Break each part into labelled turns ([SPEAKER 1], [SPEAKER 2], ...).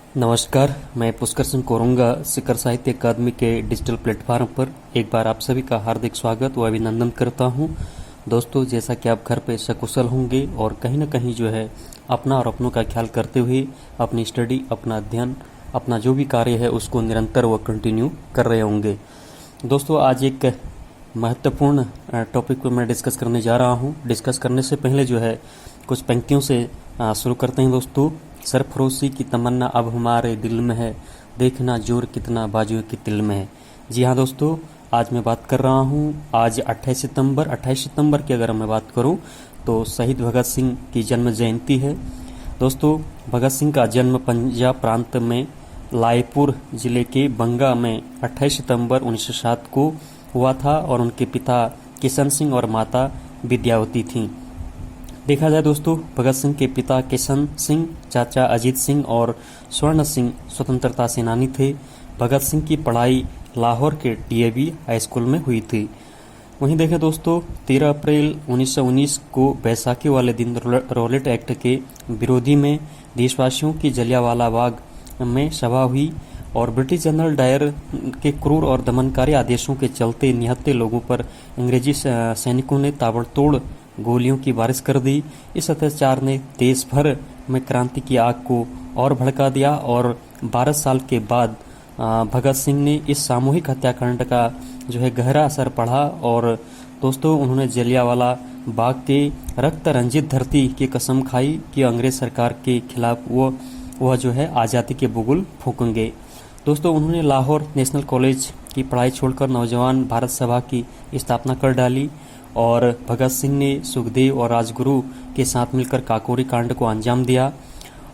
[SPEAKER 1] नमस्कार, मैं पुष्कर सिंह कोरुंगा शिखर साहित्य अकादमी के डिजिटल प्लेटफॉर्म पर एक बार आप सभी का हार्दिक स्वागत व अभिनंदन करता हूं। दोस्तों, जैसा कि आप घर पे सकुशल होंगे और कहीं ना कहीं जो है अपना और अपनों का ख्याल करते हुए अपनी स्टडी, अपना अध्ययन, अपना जो भी कार्य है उसको निरंतर व कंटिन्यू कर रहे होंगे। दोस्तों, आज एक महत्वपूर्ण टॉपिक पर मैं डिस्कस करने जा रहा हूं। डिस्कस करने से पहले जो है कुछ पंक्तियों से शुरू करते हैं। दोस्तों, सरफरोशी की तमन्ना अब हमारे दिल में है, देखना जोर कितना बाजुओं की तिल में है। जी हाँ दोस्तों, आज मैं बात कर रहा हूँ आज 28 सितंबर की अगर मैं बात करूँ तो शहीद भगत सिंह की जन्म जयंती है। दोस्तों, भगत सिंह का जन्म पंजाब प्रांत में लायपुर जिले के बंगा में 28 सितंबर 1907 को हुआ था और उनके पिता किशन सिंह और माता विद्यावती थीं। देखा जाए दोस्तों, भगत सिंह के पिता किशन सिंह, चाचा अजीत सिंह और स्वर्ण सिंह स्वतंत्रता सेनानी थे। भगत सिंह की पढ़ाई लाहौर के डीएवी हाई स्कूल में हुई थी। वहीं देखें दोस्तों, 13 अप्रैल 1919 को बैसाखी वाले दिन रॉलेट एक्ट के विरोधी में देशवासियों की जलियांवाला बाग में सभा हुई और ब्रिटिश जनरल डायर के क्रूर और दमनकारी आदेशों के चलते निहत्थे लोगों पर अंग्रेजी सैनिकों ने ताबड़तोड़ गोलियों की बारिश कर दी। इस अत्याचार ने देश भर में क्रांति की आग को और भड़का दिया और 12 साल के बाद भगत सिंह ने इस सामूहिक हत्याकांड का जो है गहरा असर पड़ा और दोस्तों उन्होंने जलियांवाला बाग के रक्त रंजित धरती की कसम खाई कि अंग्रेज सरकार के खिलाफ वह जो है आज़ादी के बुगुल फूकेंगे। दोस्तों, उन्होंने लाहौर नेशनल कॉलेज की पढ़ाई छोड़कर नौजवान भारत सभा की स्थापना कर डाली और भगत सिंह ने सुखदेव और राजगुरु के साथ मिलकर काकोरी कांड को अंजाम दिया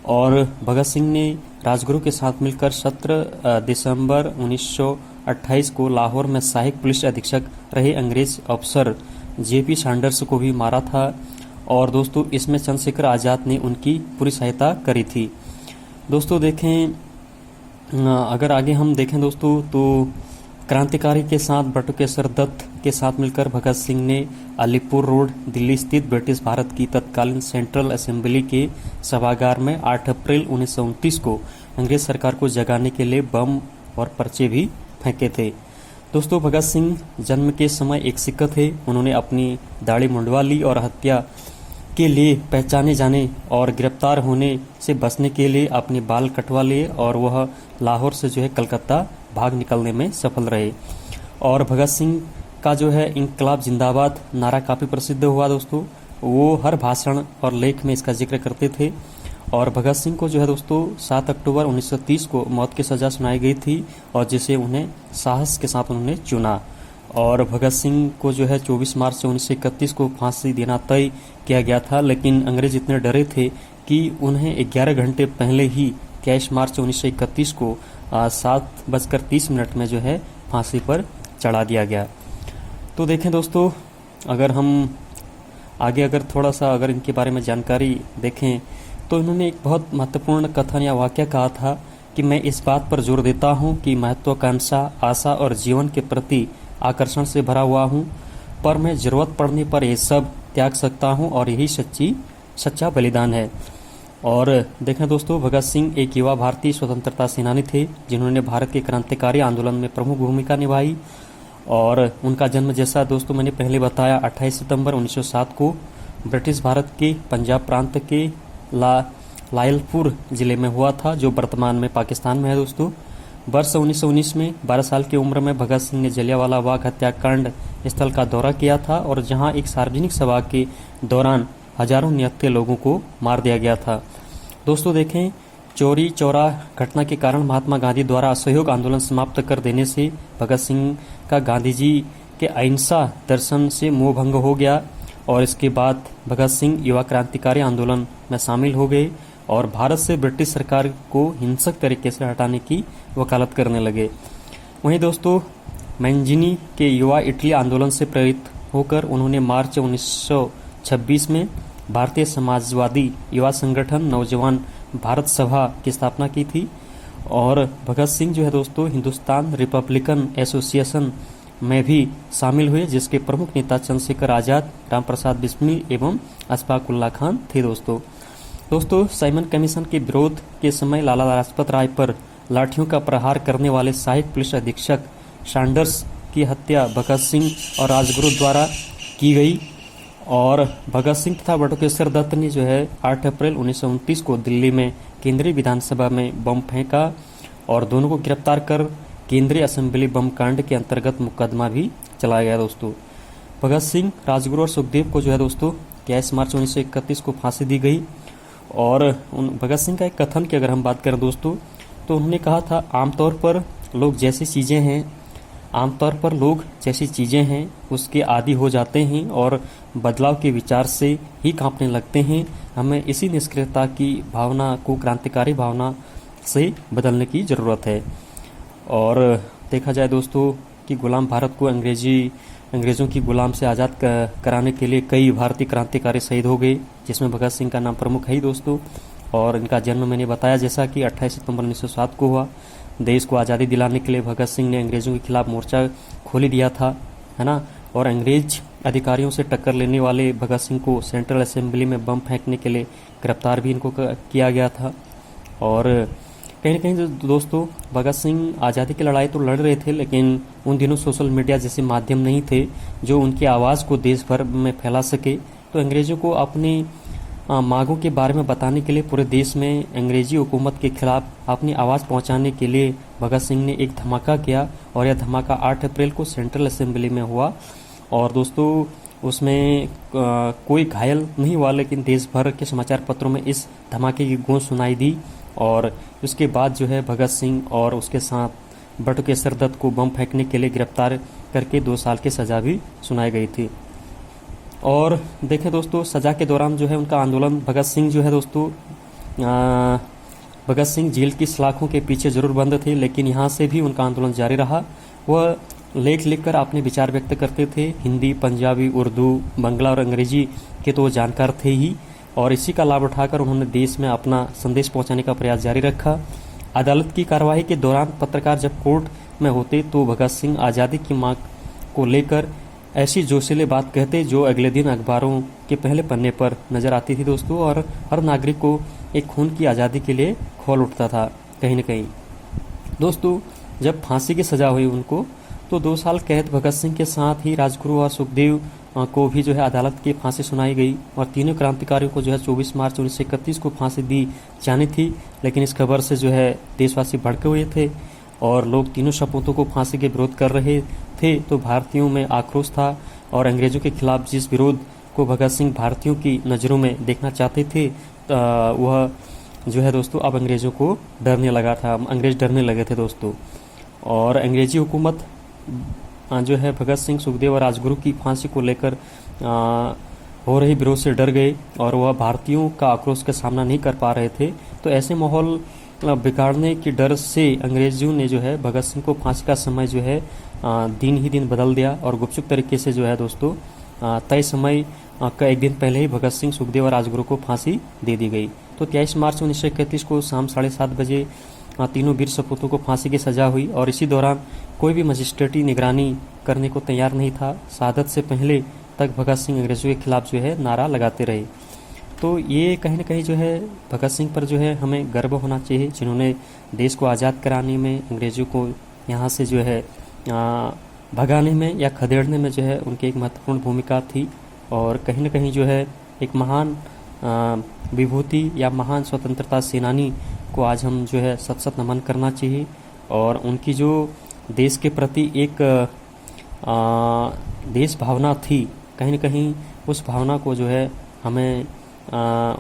[SPEAKER 1] और भगत सिंह ने राजगुरु के साथ मिलकर 17 दिसंबर 1928 को लाहौर में सहायक पुलिस अधीक्षक रहे अंग्रेज अफसर जेपी सैंडर्स को भी मारा था और दोस्तों इसमें चंद्रशेखर आज़ाद ने उनकी पूरी सहायता करी थी। दोस्तों देखें, अगर आगे हम देखें दोस्तों तो क्रांतिकारी के साथ बटुकेश्वर दत्त के साथ मिलकर भगत सिंह ने अलीपुर रोड दिल्ली स्थित ब्रिटिश भारत की तत्कालीन सेंट्रल असेंबली के सभागार में 8 अप्रैल 1929 को अंग्रेज सरकार को जगाने के लिए बम और पर्चे भी फेंके थे। दोस्तों, भगत सिंह जन्म के समय एक सिख थे। उन्होंने अपनी दाढ़ी मुंडवा ली और हत्या के लिए पहचाने जाने और गिरफ्तार होने से बचने के लिए अपने बाल कटवा लिए और वह लाहौर से जो है कलकत्ता भाग निकलने में सफल रहे और भगत सिंह का जो है इनकलाब जिंदाबाद नारा काफ़ी प्रसिद्ध हुआ। दोस्तों, वो हर भाषण और लेख में इसका जिक्र करते थे और भगत सिंह को जो है दोस्तों 7 अक्टूबर 1930 को मौत की सज़ा सुनाई गई थी और जिसे उन्हें साहस के साथ उन्होंने चुना और भगत सिंह को जो है 24 मार्च 1931 को फांसी देना तय किया गया था, लेकिन अंग्रेज इतने डरे थे कि उन्हें 11 घंटे पहले ही 23 मार्च 1931 को 7:30 में जो है फांसी पर चढ़ा दिया गया। तो देखें दोस्तों, अगर हम आगे अगर थोड़ा सा अगर इनके बारे में जानकारी देखें तो इन्होंने एक बहुत महत्वपूर्ण कथन या वाक्य कहा था कि मैं इस बात पर जोर देता हूं कि महत्वाकांक्षा, आशा और जीवन के प्रति आकर्षण से भरा हुआ हूं, पर मैं जरूरत पड़ने पर ये सब त्याग सकता हूं और यही सच्चा बलिदान है। और देखें दोस्तों, भगत सिंह एक युवा भारतीय स्वतंत्रता सेनानी थे जिन्होंने भारत के क्रांतिकारी आंदोलन में प्रमुख भूमिका निभाई और उनका जन्म जैसा दोस्तों मैंने पहले बताया 28 सितंबर 1907 को ब्रिटिश भारत के पंजाब प्रांत के लायलपुर जिले में हुआ था, जो वर्तमान में पाकिस्तान में है। दोस्तों, वर्ष 1919 में 12 साल की उम्र में भगत सिंह ने जलियांवाला बाग हत्याकांड स्थल का दौरा किया था और जहां एक सार्वजनिक सभा के दौरान हजारों निहत्थे लोगों को मार दिया गया था। दोस्तों देखें, चोरी चौरा घटना के कारण महात्मा गांधी द्वारा असहयोग आंदोलन समाप्त कर देने से भगत सिंह का गांधी जी के अहिंसा दर्शन से मोह भंग हो गया और इसके बाद भगत सिंह युवा क्रांतिकारी आंदोलन में शामिल हो गए और भारत से ब्रिटिश सरकार को हिंसक तरीके से हटाने की वकालत करने लगे। वहीं दोस्तों, मैंजिनी के युवा इटली आंदोलन से प्रेरित होकर उन्होंने मार्च 1926 में भारतीय समाजवादी युवा संगठन नौजवान भारत सभा की स्थापना की थी और भगत सिंह जो है दोस्तों हिंदुस्तान रिपब्लिकन एसोसिएशन में भी शामिल हुए, जिसके प्रमुख नेता चंद्रशेखर आज़ाद, राम प्रसाद बिस्मिल एवं अशफाक उल्लाह खान थे। दोस्तों, दोस्तों, साइमन कमीशन के विरोध के समय लाला लाजपत राय पर लाठियों का प्रहार करने वाले सहायक पुलिस अधीक्षक सैंडर्स की हत्या भगत सिंह और राजगुरु द्वारा की गई और भगत सिंह तथा बटुकेश्वर दत्त ने जो है 8 अप्रैल 1929 को दिल्ली में केंद्रीय विधानसभा में बम फेंका और दोनों को गिरफ्तार कर केंद्रीय असेंबली बम कांड के अंतर्गत मुकदमा भी चलाया गया। दोस्तों, भगत सिंह, राजगुरु और सुखदेव को जो है दोस्तों 23 मार्च 1931 को फांसी दी गई। और भगत सिंह का एक कथन की अगर हम बात करें दोस्तों, तो उन्होंने कहा था, आमतौर पर लोग जैसी चीज़ें हैं उसके आदी हो जाते हैं और बदलाव के विचार से ही कांपने लगते हैं। हमें इसी निष्क्रियता की भावना को क्रांतिकारी भावना से बदलने की ज़रूरत है। और देखा जाए दोस्तों कि गुलाम भारत को अंग्रेज़ों की गुलाम से आज़ाद कराने के लिए कई भारतीय क्रांतिकारी शहीद हो गए, जिसमें भगत सिंह का नाम प्रमुख है ही दोस्तों। और इनका जन्म मैंने बताया जैसा कि 28 सितंबर 1907 को हुआ। देश को आज़ादी दिलाने के लिए भगत सिंह ने अंग्रेज़ों के खिलाफ मोर्चा खोल दिया था, है ना। और अंग्रेज अधिकारियों से टक्कर लेने वाले भगत सिंह को सेंट्रल असेंबली में बम फेंकने के लिए गिरफ्तार भी इनको किया गया था। और कहीं न कहीं दोस्तों भगत सिंह आज़ादी की लड़ाई तो लड़ रहे थे, लेकिन उन दिनों सोशल मीडिया जैसे माध्यम नहीं थे जो उनकी आवाज़ को देश भर में फैला सके। तो अंग्रेज़ों को अपनी मांगों के बारे में बताने के लिए पूरे देश में अंग्रेजी हुकूमत के खिलाफ अपनी आवाज़ पहुंचाने के लिए भगत सिंह ने एक धमाका किया और यह धमाका 8 अप्रैल को सेंट्रल असेंबली में हुआ। और दोस्तों उसमें कोई घायल नहीं हुआ, लेकिन देश भर के समाचार पत्रों में इस धमाके की गूंज सुनाई दी। और उसके बाद जो है भगत सिंह और उसके साथ बटुकेश्वर दत्त को बम फेंकने के लिए गिरफ्तार करके 2 साल की सज़ा भी सुनाई गई थी। और देखें दोस्तों, सज़ा के दौरान जो है उनका आंदोलन, भगत सिंह जो है दोस्तों भगत सिंह जेल की सलाखों के पीछे जरूर बंद थे, लेकिन यहाँ से भी उनका आंदोलन जारी रहा। वह लेख लिखकर अपने विचार व्यक्त करते थे। हिंदी, पंजाबी, उर्दू, बंगला और अंग्रेजी के तो वो जानकार थे ही, और इसी का लाभ उठाकर उन्होंने देश में अपना संदेश पहुंचाने का प्रयास जारी रखा। अदालत की कार्यवाही के दौरान पत्रकार जब कोर्ट में होते तो भगत सिंह आज़ादी की मांग को लेकर ऐसी जोशीले बात कहते जो अगले दिन अखबारों के पहले पन्ने पर नजर आती थी दोस्तों, और हर नागरिक को एक खून की आज़ादी के लिए खोल उठता था कहीं न कहीं। दोस्तों, जब फांसी की सज़ा हुई उनको, तो 2 साल कैद भगत सिंह के साथ ही राजगुरु और सुखदेव को भी जो है अदालत की फांसी सुनाई गई। और तीनों क्रांतिकारियों को जो है 24 मार्च 1931 को फांसी दी जानी थी, लेकिन इस खबर से जो है देशवासी भड़के हुए थे और लोग तीनों शपथों को फांसी के विरोध कर रहे थे। तो भारतीयों में आक्रोश था और अंग्रेजों के खिलाफ जिस विरोध को भगत सिंह भारतीयों की नज़रों में देखना चाहते थे, वह जो है दोस्तों अब अंग्रेजों को डरने लगा था, अंग्रेज डरने लगे थे दोस्तों। और अंग्रेजी हुकूमत जो है भगत सिंह, सुखदेव और राजगुरु की फांसी को लेकर हो रही विरोध से डर गए और वह भारतीयों का आक्रोश का सामना नहीं कर पा रहे थे। तो ऐसे माहौल बिगाड़ने के डर से अंग्रेजों ने जो है भगत सिंह को फांसी का समय जो है दिन ही दिन बदल दिया और गुपचुप तरीके से जो है दोस्तों तय समय का एक दिन पहले ही भगत सिंह, सुखदेव और राजगुरु को फांसी दे दी गई। तो 23 मार्च 1931 को शाम 7:30 बजे तीनों वीर सपूतों को फांसी की सजा हुई और इसी दौरान कोई भी मजिस्ट्रेटी निगरानी करने को तैयार नहीं था। शहादत से पहले तक भगत सिंह अंग्रेजों के खिलाफ जो है नारा लगाते रहे। तो ये कहीं न कहीं जो है भगत सिंह पर जो है हमें गर्व होना चाहिए, जिन्होंने देश को आज़ाद कराने में, अंग्रेजों को यहाँ से जो है भगाने में या खदेड़ने में जो है उनकी एक महत्वपूर्ण भूमिका थी। और कहीं न कहीं जो है एक महान विभूति या महान स्वतंत्रता सेनानी को आज हम जो है सत नमन करना चाहिए। और उनकी जो देश के प्रति एक देश भावना थी, कहीं न कहीं उस भावना को जो है हमें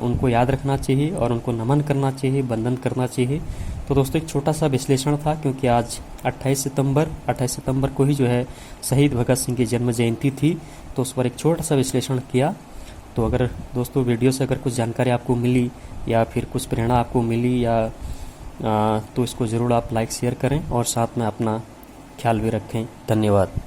[SPEAKER 1] उनको याद रखना चाहिए और उनको नमन करना चाहिए, वंदन करना चाहिए। तो दोस्तों एक छोटा सा विश्लेषण था, क्योंकि आज 28 सितंबर को ही जो है शहीद भगत सिंह की जन्म जयंती थी, तो उस पर एक छोटा सा विश्लेषण किया। तो अगर दोस्तों वीडियो से अगर कुछ जानकारी आपको मिली या फिर कुछ प्रेरणा आपको मिली या तो इसको ज़रूर आप लाइक शेयर करें और साथ में अपना ख्याल भी रखें। धन्यवाद।